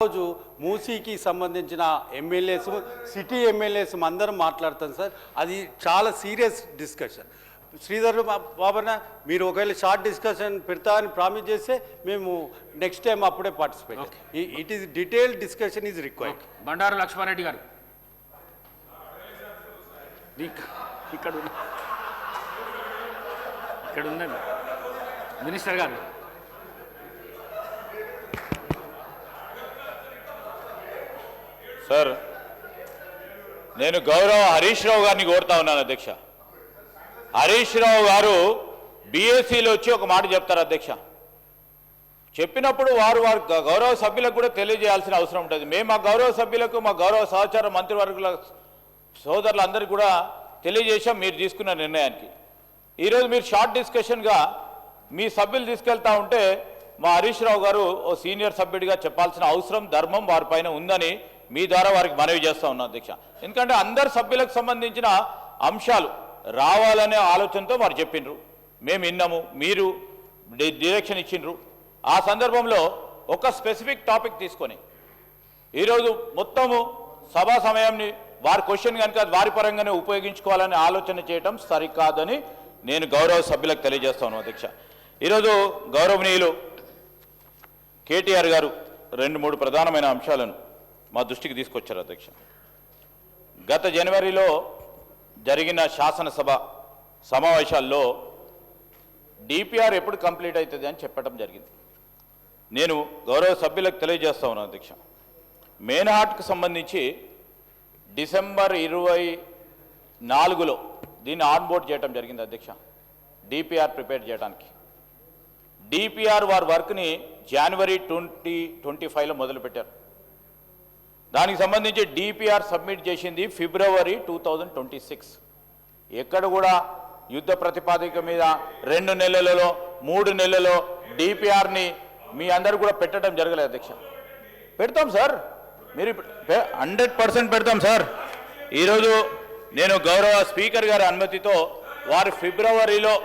రోజు మూసీకి సంబంధించిన MLAs city MLAs అందరం మాట్లాడతాం సార్. అది చాలా సీరియస్ డిస్కషన్. శ్రీధర్ బాబన్న మీరు ఒకవేళ షార్ట్ డిస్కషన్ పెడతా అని ప్రామిస్ చేస్తే మేము నెక్స్ట్ టైం అప్పుడే participate. It is detailed discussion is required. Bandaru Laxma Reddy గారు ఇక్కడ ఉందండి మినిస్టర్ గారు. సార్, నేను గౌరవ హరీష్ రావు గారిని కోరుతా ఉన్నాను అధ్యక్ష. హరీష్ రావు గారు బీఎస్సీలో వచ్చి ఒక మాట చెప్తారు అధ్యక్ష. చెప్పినప్పుడు వారు గౌరవ సభ్యులకు కూడా తెలియజేయాల్సిన అవసరం ఉంటుంది. మేము మా గౌరవ సభ్యులకు, మా గౌరవ సహచార మంత్రివర్గుల సోదరులందరికీ కూడా తెలియజేశాం మీరు తీసుకున్న నిర్ణయానికి. ఈరోజు మీరు షార్ట్ డిస్కషన్గా మీ సభ్యులు తీసుకెళ్తా ఉంటే మా హరీష్ రావు గారు ఓ సీనియర్ సభ్యుడిగా చెప్పాల్సిన అవసరం, ధర్మం వారిపైన ఉందని మీ ద్వారా వారికి మనవి చేస్తూ ఉన్నాం అధ్యక్ష. ఎందుకంటే అందరు సభ్యులకు సంబంధించిన అంశాలు రావాలనే ఆలోచనతో వారు చెప్పిండ్రు, మేము విన్నాము, మీరు డైరెక్షన్ ఇచ్చిండ్రు. ఆ సందర్భంలో ఒక స్పెసిఫిక్ టాపిక్ తీసుకొని ఈరోజు మొత్తము సభా సమయాన్ని వారి క్వశ్చన్ కనుక వారి పరంగానే ఉపయోగించుకోవాలని ఆలోచన చేయటం సరికాదని నేను గౌరవ సభ్యులకు తెలియజేస్తాను అధ్యక్ష. ఈరోజు గౌరవనీయులు కేటీఆర్ గారు 2-3 ప్రధానమైన అంశాలను మా దృష్టికి తీసుకొచ్చారు అధ్యక్ష. గత జనవరిలో జరిగిన శాసనసభ సమావేశాల్లో డిపిఆర్ ఎప్పుడు కంప్లీట్ అవుతుంది అని చెప్పడం జరిగింది. నేను గౌరవ సభ్యులకు తెలియజేస్తా ఉన్నాను అధ్యక్ష. మేన్హాట్కు సంబంధించి డిసెంబర్ 24లో దీన్ని ఆన్బోర్డ్ చేయడం జరిగింది అధ్యక్ష. డిపిఆర్ ప్రిపేర్ చేయడానికి డిపిఆర్ వారి వర్క్ని జనవరి 2025లో మొదలుపెట్టారు. దానికి సంబంధించి డిపిఆర్ సబ్మిట్ చేసింది ఫిబ్రవరి 2026. ఎక్కడ కూడా యుద్ధ ప్రతిపాదిక మీద 2 నెలలలో 3 నెలలలో డిపిఆర్ని మీ అందరూ కూడా పెట్టడం జరగలేదు అధ్యక్ష. పెడతాం సార్, మీరు 100% పెడతాం సార్. ఈరోజు నేను గౌరవ స్పీకర్ గారి అనుమతితో వారు ఫిబ్రవరిలో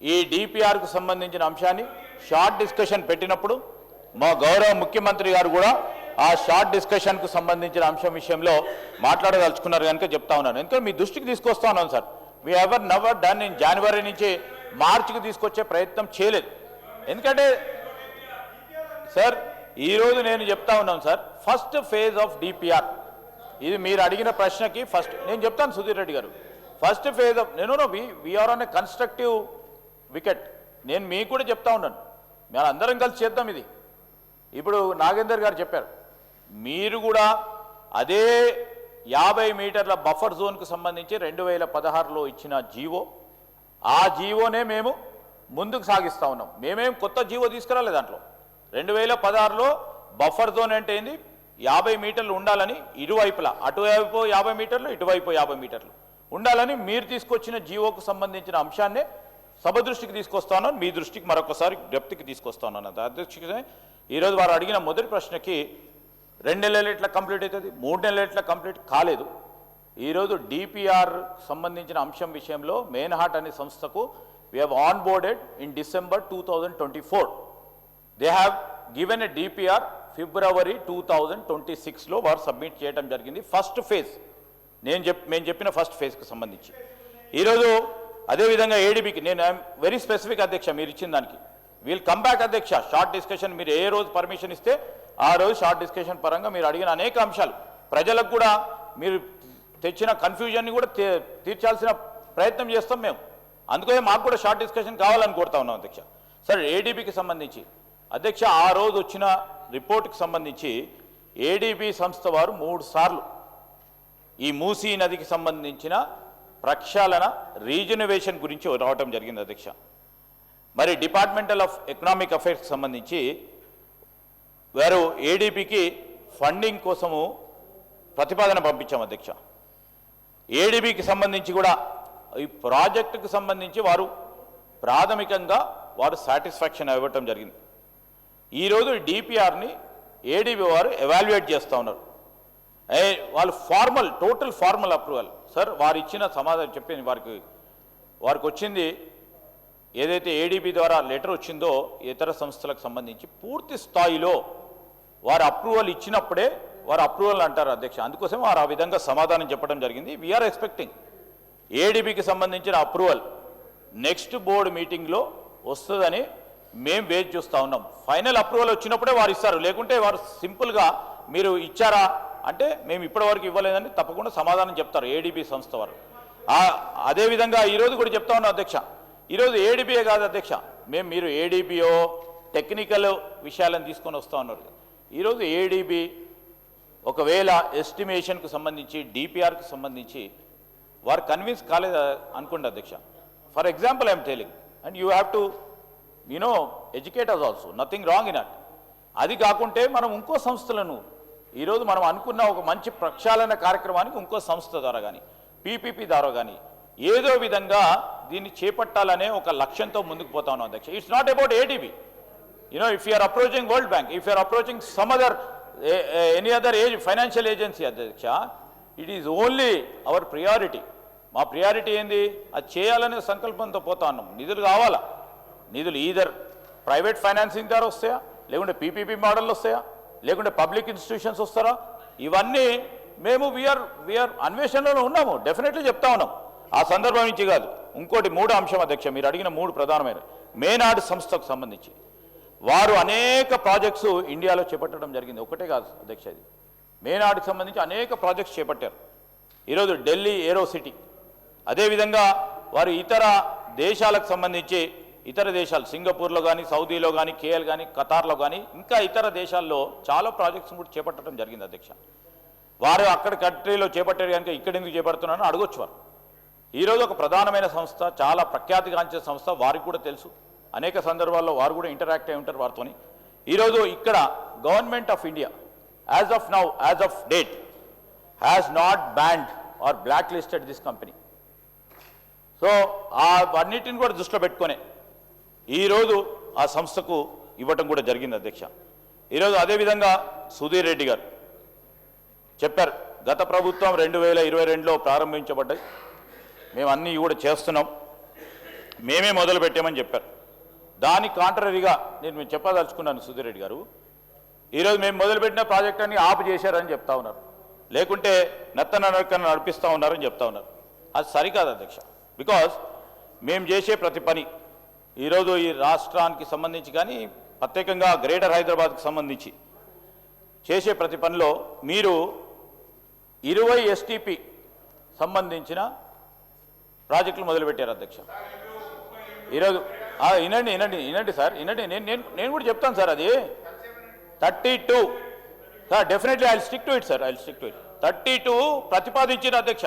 ఈ డిపిఆర్కు సంబంధించిన అంశాన్ని షార్ట్ డిస్కషన్ పెట్టినప్పుడు మా గౌరవ ముఖ్యమంత్రి గారు కూడా ఆ షార్ట్ డిస్కషన్కు సంబంధించిన అంశం విషయంలో మాట్లాడదలుచుకున్నారు కనుక చెప్తా ఉన్నాను. ఎందుకంటే మీ దృష్టికి తీసుకొస్తా ఉన్నాను sir. We ever never done in January నుంచి మార్చికి తీసుకొచ్చే ప్రయత్నం చేయలేదు. ఎందుకంటే సార్ ఈరోజు నేను చెప్తా ఉన్నాను sir, first phase of DPR ఇది మీరు అడిగిన ప్రశ్నకి ఫస్ట్ నేను చెప్తాను సుధీర్ రెడ్డి గారు. First phase of we're on a constructive wicket. నేను మీకు కూడా చెప్తా ఉన్నాను, మేము అందరం కలిసి చేద్దాం ఇది. ఇప్పుడు నాగేందర్ గారు చెప్పారు, మీరు కూడా అదే 50 మీటర్ల బఫర్ జోన్కు సంబంధించి 2016లో ఇచ్చిన జీవో, ఆ జీవోనే మేము ముందుకు సాగిస్తూ ఉన్నాం. మేమేం కొత్త జీవో తీసుకురాలేదు. దాంట్లో 2016లో బఫర్ జోన్ అంటే ఏంది, 50 మీటర్లు ఉండాలని ఇరువైపులా, అటువైపు 50 మీటర్లు, ఇటువైపు 50 మీటర్లు ఉండాలని మీరు తీసుకొచ్చిన జీవోకు సంబంధించిన అంశాన్నే సభ దృష్టికి తీసుకొస్తాను, మీ దృష్టికి మరొకసారి డెప్త్కి తీసుకొస్తాను. అధ్యక్షుడే ఈరోజు వారు అడిగిన మొదటి ప్రశ్నకి 2 నెలలు ఎట్లా కంప్లీట్ అవుతుంది, 3 నెలలు ఎట్లా కంప్లీట్ కాలేదు. ఈరోజు డిపిఆర్ సంబంధించిన అంశం విషయంలో మేన్హాట్ అనే సంస్థకు we have onboarded in December 2024. They have given a DPR February 2026లో వారు సబ్మిట్ చేయడం జరిగింది. ఫస్ట్ ఫేజ్ మేము చెప్పిన ఫస్ట్ ఫేజ్కి సంబంధించి. ఈరోజు అదేవిధంగా ఏడీబీకి నేను ఐఎమ్ వెరీ స్పెసిఫిక్ అధ్యక్ష, మీరు ఇచ్చిన దానికి వీల్ కమ్ బ్యాక్ అధ్యక్ష. షార్ట్ డిస్కషన్ మీరు ఏ రోజు పర్మిషన్ ఇస్తే ఆ రోజు షార్ట్ డిస్కషన్ పరంగా మీరు అడిగిన అనేక అంశాలు ప్రజలకు కూడా మీరు తెచ్చిన కన్ఫ్యూజన్ని కూడా తీర్చాల్సిన ప్రయత్నం చేస్తాం మేము. అందుకే మాకు కూడా షార్ట్ డిస్కషన్ కావాలని కోరుతా ఉన్నాం అధ్యక్ష. సార్ ఏడీబీకి సంబంధించి అధ్యక్ష, ఆ రోజు వచ్చిన రిపోర్ట్కి సంబంధించి ఏడీబీ సంస్థ వారు 3 సార్లు ఈ మూసీ నదికి సంబంధించిన ప్రక్షాళన రీజనవేషన్ గురించి రావటం జరిగింది అధ్యక్ష. మరి డిపార్ట్మెంటల్ ఆఫ్ ఎకనామిక్ అఫైర్స్కి సంబంధించి వారు ఏడీబీకి ఫండింగ్ కోసము ప్రతిపాదన పంపించాం అధ్యక్ష. ఏడీబీకి సంబంధించి కూడా ఈ ప్రాజెక్టుకు సంబంధించి వారు ప్రాథమికంగా వారు సాటిస్ఫాక్షన్ ఇవ్వటం జరిగింది. ఈరోజు డిపిఆర్ని ఏడీబీ వారు ఎవాల్యుయేట్ చేస్తూ ఉన్నారు. వాళ్ళు టోటల్ ఫార్మల్ అప్రూవల్ సార్ వారు ఇచ్చిన సమాధానం చెప్పింది వారికి వచ్చింది ఏదైతే ఏడీబీ ద్వారా లెటర్ వచ్చిందో ఇతర సంస్థలకు సంబంధించి పూర్తి స్థాయిలో వారు అప్రూవల్ ఇచ్చినప్పుడే వారు అప్రూవల్ అంటారు అధ్యక్ష. అందుకోసం వారు ఆ విధంగా సమాధానం చెప్పడం జరిగింది. వీఆర్ ఎక్స్పెక్టింగ్ ఏడీబీకి సంబంధించిన అప్రూవల్ నెక్స్ట్ బోర్డు మీటింగ్లో వస్తుందని మేము వేచి చూస్తూ ఉన్నాం. ఫైనల్ అప్రూవల్ వచ్చినప్పుడే వారు ఇస్తారు, లేకుంటే వారు సింపుల్గా మీరు ఇచ్చారా అంటే మేము ఇప్పటివరకు ఇవ్వలేదని తప్పకుండా సమాధానం చెప్తారు ఏడీబీ సంస్థ వారు. అదేవిధంగా ఈరోజు కూడా చెప్తా ఉన్నాం అధ్యక్ష, ఈరోజు ఏడీబీఏ కాదు అధ్యక్ష, మీరు ఏడీబీఓ టెక్నికల్ విషయాలను తీసుకొని వస్తూ ఉన్నారు. ఈరోజు ఏడీబీ ఒకవేళ ఎస్టిమేషన్కు సంబంధించి డిపిఆర్కి సంబంధించి వారు కన్విన్స్ కాలేదు అనుకోండి అధ్యక్ష. For example I'm telling and you have to educate us also, nothing wrong in it. అది కాకుంటే మనం ఇంకో సంస్థలను ఈరోజు మనం అనుకున్న ఒక మంచి ప్రక్షాళన కార్యక్రమానికి ఇంకో సంస్థ ద్వారా కానీ పీపీపీ ద్వారా కానీ ఏదో విధంగా దీన్ని చేపట్టాలనే ఒక లక్ష్యంతో ముందుకు పోతా ఉన్నాం అధ్యక్ష. It's not about ADB. If you're approaching World Bank, if you're approaching some other any other financial agency అధ్యక్ష, it is only our priority. మా ప్రియారిటీ ఏంది? అది చేయాలనే సంకల్పంతో పోతా ఉన్నాం. నిధులు కావాలా? నిధులు ఈదర్ ప్రైవేట్ ఫైనాన్సింగ్ ద్వారా వస్తాయా, లేకుంటే పీపీపీ మోడల్ వస్తాయా, లేకుంటే పబ్లిక్ ఇన్స్టిట్యూషన్స్ వస్తారా? ఇవన్నీ మేము వీఆర్ అన్వేషణలో ఉన్నాము, డెఫినెట్లీ చెప్తా ఉన్నాం. ఆ సందర్భం నుంచి కాదు, ఇంకోటి మూడో అంశం అధ్యక్ష, మీరు అడిగిన మూడు ప్రధానమైన మేనాడు సంస్థకు సంబంధించి వారు అనేక ప్రాజెక్ట్స్ ఇండియాలో చేపట్టడం జరిగింది. ఒకటే కాదు అధ్యక్ష, ఇది మేనాడుకు సంబంధించి అనేక ప్రాజెక్ట్స్ చేపట్టారు. ఈరోజు ఢిల్లీ ఏరో సిటీ, అదేవిధంగా వారు ఇతర దేశాలకు సంబంధించి ఇతర దేశాలు సింగపూర్లో కానీ, సౌదీలో కానీ, కేఎల్ కానీ, ఖతార్లో కానీ, ఇంకా ఇతర దేశాల్లో చాలా ప్రాజెక్ట్స్ కూడా చేపట్టడం జరిగింది అధ్యక్ష. వారు అక్కడ కంట్రీలో చేపట్టారు కనుక ఇక్కడ ఎందుకు చేపడుతున్నారని అడగొచ్చు వారు. ఈరోజు ఒక ప్రధానమైన సంస్థ, చాలా ప్రఖ్యాతిగాంచిన సంస్థ, వారికి కూడా తెలుసు. అనేక సందర్భాల్లో వారు కూడా ఇంటరాక్ట్ అయి ఉంటారు వారితోని. ఈరోజు ఇక్కడ government of India as of now, as of date has not banned or black listed this company. So అన్నిటిని కూడా దృష్టిలో పెట్టుకునే ఈరోజు ఆ సంస్థకు ఇవ్వటం కూడా జరిగింది అధ్యక్ష. ఈరోజు అదేవిధంగా సుధీర్ రెడ్డి గారు చెప్పారు, గత ప్రభుత్వం 2022లో ప్రారంభించబడ్డాయి, మేము అన్నీ కూడా చేస్తున్నాం, మేమే మొదలు పెట్టామని చెప్పారు. దానికి కాంట్రరీగా నేను చెప్పదలుచుకున్నాను సుధీర్ రెడ్డి గారు, ఈరోజు మేము మొదలుపెట్టిన ప్రాజెక్ట్ అన్ని ఆపు చేశారని చెప్తా ఉన్నారు, లేకుంటే నత్తనడకన నడిపిస్తూ ఉన్నారని చెప్తా ఉన్నారు. అది సరికాదు అధ్యక్ష. బికాజ్ మేము చేసే ప్రతి పని ఈరోజు ఈ రాష్ట్రానికి సంబంధించి కానీ ప్రత్యేకంగా గ్రేటర్ హైదరాబాద్కి సంబంధించి చేసే ప్రతి పనిలో మీరు 20 ఎస్టీపీ సంబంధించిన ప్రాజెక్టులు మొదలుపెట్టారు అధ్యక్ష. ఈరోజు వినండి సార్, వినండి, నేను కూడా చెప్తాను సార్. అది 32 sir, definitely I will stick to it sir, I will stick to it. 32 ప్రతిపాదించిన అధ్యక్ష.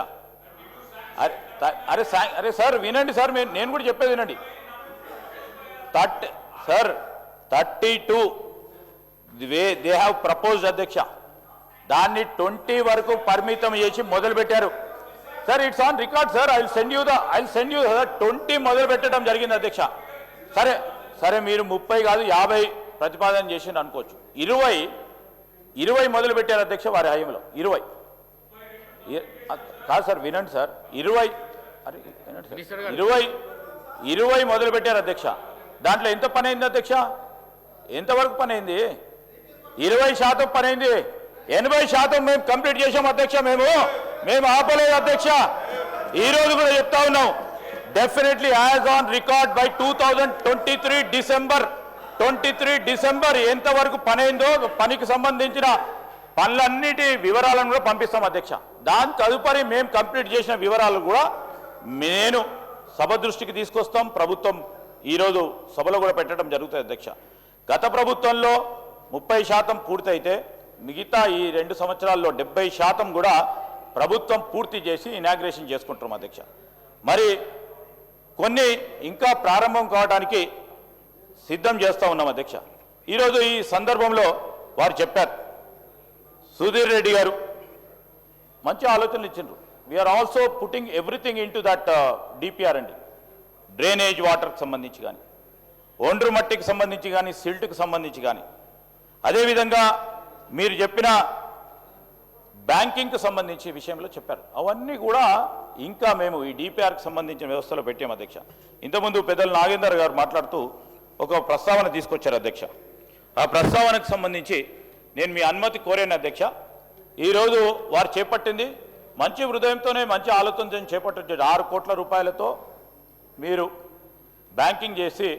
అరే సార్ వినండి సార్, నేను కూడా చెప్పేది వినండి. సార్ 32 దే హ్యావ్ ప్రపోజ్డ్ అధ్యక్ష, దాన్ని 20 వరకు పరిమితం చేసి మొదలుపెట్టారు sir. It's on record sir, I will send you 20 మొదలు పెట్టడం జరిగింది అధ్యక్ష. సరే మీరు 30 కాదు 50 ప్రతిపాదన చేసిండు అనుకోవచ్చు. 20 మొదలు పెట్టారు అధ్యక్ష వారి హయాంలో. 20 కాదు సార్, వినండి సార్, 20 మొదలు పెట్టారు అధ్యక్ష. దాంట్లో ఎంత పని అయింది అధ్యక్ష? ఎంతవరకు పని అయింది? 20% పని అయింది, 80% మేము కంప్లీట్ చేసాం అధ్యక్ష. మేము ఆపలేదు అధ్యక్ష. ఈరోజు కూడా చెప్తా ఉన్నాం, definitely as on record by 2023 December ఎంతవరకు పని అయిందో పనికి సంబంధించిన పనులన్నిటి వివరాలను కూడా పంపిస్తాం అధ్యక్ష. దాని తదుపరి మేము కంప్లీట్ చేసిన వివరాలు కూడా నేను సభ దృష్టికి తీసుకొస్తాం. ప్రభుత్వం ఈరోజు సభలో కూడా పెట్టడం జరుగుతుంది అధ్యక్ష. గత ప్రభుత్వంలో 30% పూర్తయితే మిగతా ఈ 2 సంవత్సరాల్లో 70% కూడా ప్రభుత్వం పూర్తి చేసి ఇనాగ్రేషన్ చేసుకుంటున్నాం అధ్యక్ష. మరి కొన్ని ఇంకా ప్రారంభం కావడానికి సిద్ధం చేస్తూ ఉన్నాం అధ్యక్ష. ఈరోజు ఈ సందర్భంలో వారు చెప్పారు, సుధీర్ రెడ్డి గారు మంచి ఆలోచనలు ఇచ్చిండ్రు. We're also putting everything into that DPR అండి. డ్రైనేజ్ వాటర్కి సంబంధించి కానీ, ఒండ్రు మట్టికి సంబంధించి కానీ, సిల్ట్కి సంబంధించి కానీ, అదేవిధంగా మీరు చెప్పిన బ్యాంకింగ్కి సంబంధించి విషయంలో చెప్పారు. అవన్నీ కూడా ఇంకా మేము ఈ డిపిఆర్కి సంబంధించిన వ్యవస్థలో పెట్టాము అధ్యక్ష. ఇంతకుముందు పెద్దలు నాగేందర్ గారు మాట్లాడుతూ ఒక ప్రస్తావన తీసుకొచ్చారు అధ్యక్ష. ఆ ప్రస్తావనకు సంబంధించి నేను మీ అనుమతి కోరాను అధ్యక్ష. ఈరోజు వారు చేపట్టింది మంచి హృదయంతోనే మంచి ఆలోచనతో చేపట్టింది. 6 కోట్ల రూపాయలతో మీరు బ్యాంకింగ్ చేసి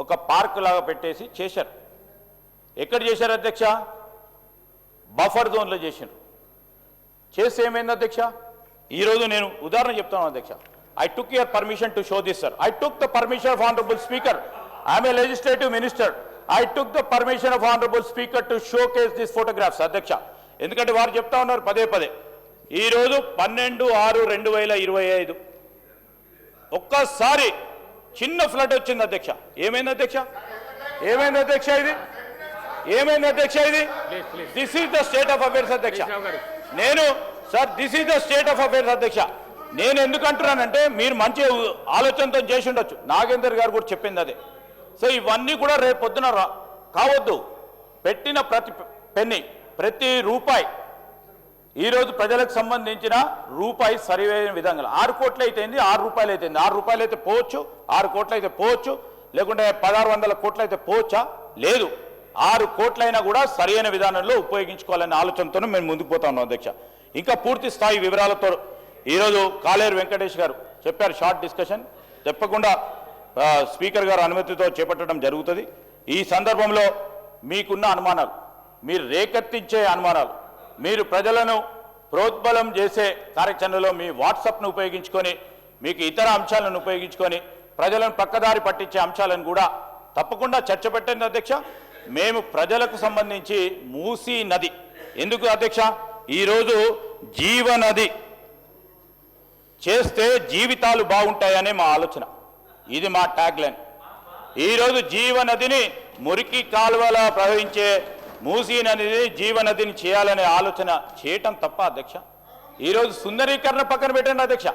ఒక పార్క్ లాగా పెట్టేసి చేశారు. ఎక్కడ చేశారు అధ్యక్ష? బఫర్ జోన్లో చేశారు. చేస్తే ఏమైంది అధ్యక్ష? ఈరోజు నేను ఉదాహరణ చెప్తాను అధ్యక్ష. I took your permission to show this sir. I took the permission of honourable speaker. I'm a legislative minister. I took the permission of honourable speaker to show case this photographs అధ్యక్ష. ఎందుకంటే వారు చెప్తా ఉన్నారు పదే పదే. ఈరోజు 12/6/2025 ఒక్కసారి చిన్న ఫ్లడ్ వచ్చింది అధ్యక్ష. ఏమైంది అధ్యక్ష? ఏమైంది అధ్యక్ష? ఇది ఏమైంది అధ్యక్ష? ఇది this is the state of affairs అధ్యక్ష. నేను sir this is the state of affairs అధ్యక్ష. నేను ఎందుకు అంటున్నానంటే మీరు మంచి ఆలోచనతో చేసి ఉండొచ్చు. నాగేందర్ గారు కూడా చెప్పింది అదే. సో ఇవన్నీ కూడా రేపు పొద్దున కావద్దు. పెట్టిన ప్రతి పెన్ని ప్రతి రూపాయి ఈరోజు ప్రజలకు సంబంధించిన రూపాయి సరైన విధంగా 6 కోట్లు అయితే 6 రూపాయలు అయితే 6 రూపాయలు అయితే పోవచ్చు, 6 కోట్లు అయితే పోవచ్చు, లేకుంటే 1600 కోట్లు అయితే పోవచ్చా? లేదు, 6 కోట్లైనా కూడా సరైన విధానంలో ఉపయోగించుకోవాలనే ఆలోచనతో మేము ముందుకు పోతా ఉన్నాం అధ్యక్ష. ఇంకా పూర్తి స్థాయి వివరాలతో ఈరోజు కాలేరు వెంకటేష్ గారు చెప్పారు. షార్ట్ డిస్కషన్ చెప్పకుండా స్పీకర్ గారు అనుమతితో చేపట్టడం జరుగుతుంది. ఈ సందర్భంలో మీకున్న అనుమానాలు, మీరు రేకెత్తించే అనుమానాలు, మీరు ప్రజలను ప్రోద్బలం చేసే కార్యాచరణలో మీ వాట్సాప్ను ఉపయోగించుకొని, మీకు ఇతర అంశాలను ఉపయోగించుకొని ప్రజలను పక్కదారి పట్టించే అంశాలను కూడా తప్పకుండా చర్చ పెట్టండి అధ్యక్ష. మేము ప్రజలకు సంబంధించి మూసీ నది ఎందుకు అధ్యక్ష? ఈరోజు జీవనది చేస్తే జీవితాలు బాగుంటాయనే మా ఆలోచన. ఇది మా ట్యాగ్ లైన్. ఈరోజు జీవనదిని మురికి కాలువలా ప్రవహించే మూసీ నదిని జీవనదిని చేయాలనే ఆలోచన చేయటం తప్ప అధ్యక్ష? ఈరోజు సుందరీకరణ పక్కన పెట్టండి అధ్యక్ష.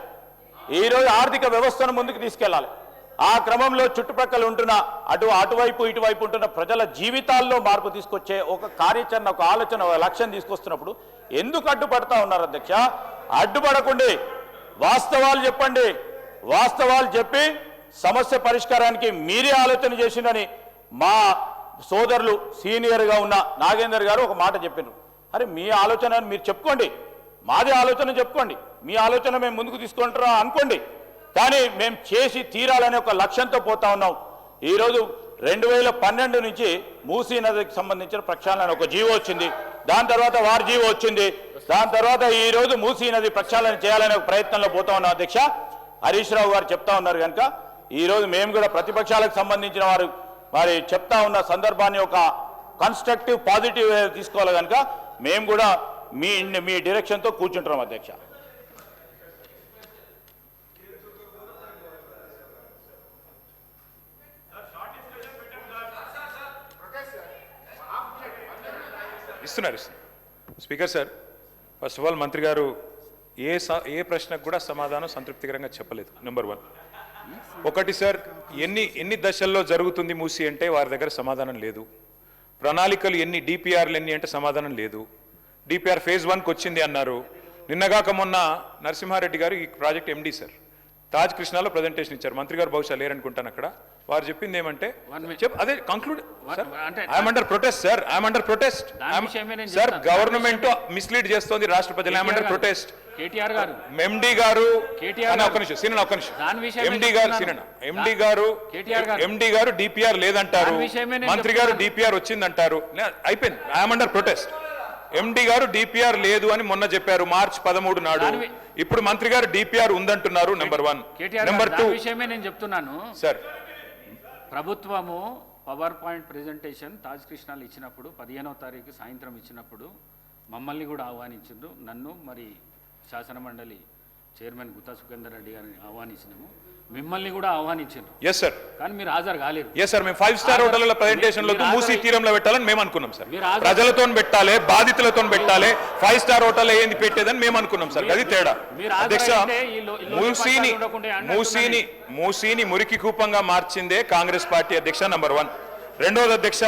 ఈరోజు ఆర్థిక వ్యవస్థను ముందుకు తీసుకెళ్లాలి. ఆ క్రమంలో చుట్టుపక్కల ఉంటున్న అటువైపు ఇటువైపు ఉంటున్న ప్రజల జీవితాల్లో మార్పు తీసుకొచ్చే ఒక కార్యాచరణ, ఒక ఆలోచన, ఒక లక్ష్యం తీసుకొస్తున్నప్పుడు ఎందుకు అడ్డుపడతా ఉన్నారు అధ్యక్ష? అడ్డుపడకండి, వాస్తవాలు చెప్పండి. వాస్తవాలు చెప్పి సమస్య పరిష్కారానికి మీరే ఆలోచన చేసిందని మా సోదరులు సీనియర్గా ఉన్న నాగేందర్ గారు ఒక మాట చెప్పారు. అరే మీ ఆలోచన మీరు చెప్పుకోండి, మాది ఆలోచన చెప్పుకోండి, మీ ఆలోచన మేము ముందుకు తీసుకుంటారా అనుకోండి, కానీ మేము చేసి తీరాలనే ఒక లక్ష్యంతో పోతా ఉన్నాం. ఈరోజు 2012 నుంచి మూసీ నదికి సంబంధించిన ప్రక్షాళన ఒక జీవో వచ్చింది. దాని తర్వాత వారి జీవో వచ్చింది. దాని తర్వాత ఈరోజు మూసీ నది ప్రక్షాళన చేయాలనే ఒక ప్రయత్నంలో పోతా ఉన్నాం అధ్యక్ష. హరీష్ రావు గారు చెప్తా ఉన్నారు కనుక ఈరోజు మేము కూడా ప్రతిపక్షాలకు సంబంధించిన వారి చెప్తా ఉన్న సందర్భాన్ని ఒక కన్స్ట్రక్టివ్ పాజిటివ్ తీసుకోవాలి కనుక మేము కూడా మీ డైరెక్షన్తో కూర్చుంటున్నాం అధ్యక్ష. ఇస్తున్నారు. Speaker sir, first of all మంత్రి గారు ఏ ప్రశ్నకు కూడా సమాధానం సంతృప్తికరంగా చెప్పలేదు. నెంబర్ 1. ఒకటి సార్, ఎన్ని దశల్లో జరుగుతుంది మూసి అంటే వారి దగ్గర సమాధానం లేదు. ప్రణాళికలు ఎన్ని, డిపిఆర్లు ఎన్ని అంటే సమాధానం లేదు. డిపిఆర్ ఫేజ్ 1కి వచ్చింది అన్నారు. నిన్నగాక మొన్న నరసింహారెడ్డి గారు ఈ ప్రాజెక్ట్ ఎండి సార్ తాజ్ కృష్ణాలో ప్రజెంటేషన్ ఇచ్చారు. మంత్రి గారు బహుశా లేరనుకుంటాను అక్కడ. వారు చెప్పింది ఏమంటే అదే conclude, I'm under protest sir, I'm under protest sir. Government mislead చేస్తోంది రాష్ట్ర ప్రజలు. I'm under protest. ఎండి గారు ఎండి గారు డిపిఆర్ లేదంటారు, మంత్రి గారు డిపిఆర్ వచ్చిందంటారు. అయిపోయింది, ఐఎమ్ అండర్ ప్రొటెస్ట్. ఎండి గారు డిపిఆర్ లేదు అని మొన్న చెప్పారు మార్చి 13 నాడు. ఇప్పుడు మంత్రి గారు డిపిఆర్ ఉందంటున్నారు. నెంబర్ 1. నెంబర్ 2 విషయమే నేను చెప్తున్నాను సార్. ప్రభుత్వము పవర్ పాయింట్ ప్రెజెంటేషన్ తాజ్ కృష్ణాలు ఇచ్చినప్పుడు 15వ తారీఖు సాయంత్రం ఇచ్చినప్పుడు మమ్మల్ని కూడా ఆహ్వానించారు. నన్ను మరి శాసన మండలి చైర్మన్ గుత్తా సుఖేందర్ రెడ్డి గారిని ఆహ్వానించినాము, మిమ్మల్ని కూడా ఆహ్వానించారు. Yes sir. కానీ మీరు హాజరు కాలేరు. ఎస్ సార్, మేము 5 స్టార్ హోటళ్ల ప్రెజెంటేషన్ లో మూసీ తీరంలో పెట్టాలని మేము అనుకున్నాం సార్. ప్రజలతో పెట్టాలి, బాధితులతో పెట్టాలి. 5 స్టార్ హోటల్ ఏంది పెట్టేదని మేము అనుకున్నాం సార్. అది తేడా అధ్యక్ష. మూసీని మురికి కూపంగా మార్చిందే కాంగ్రెస్ పార్టీ అధ్యక్ష. నెంబర్ 1. రెండోది అధ్యక్ష,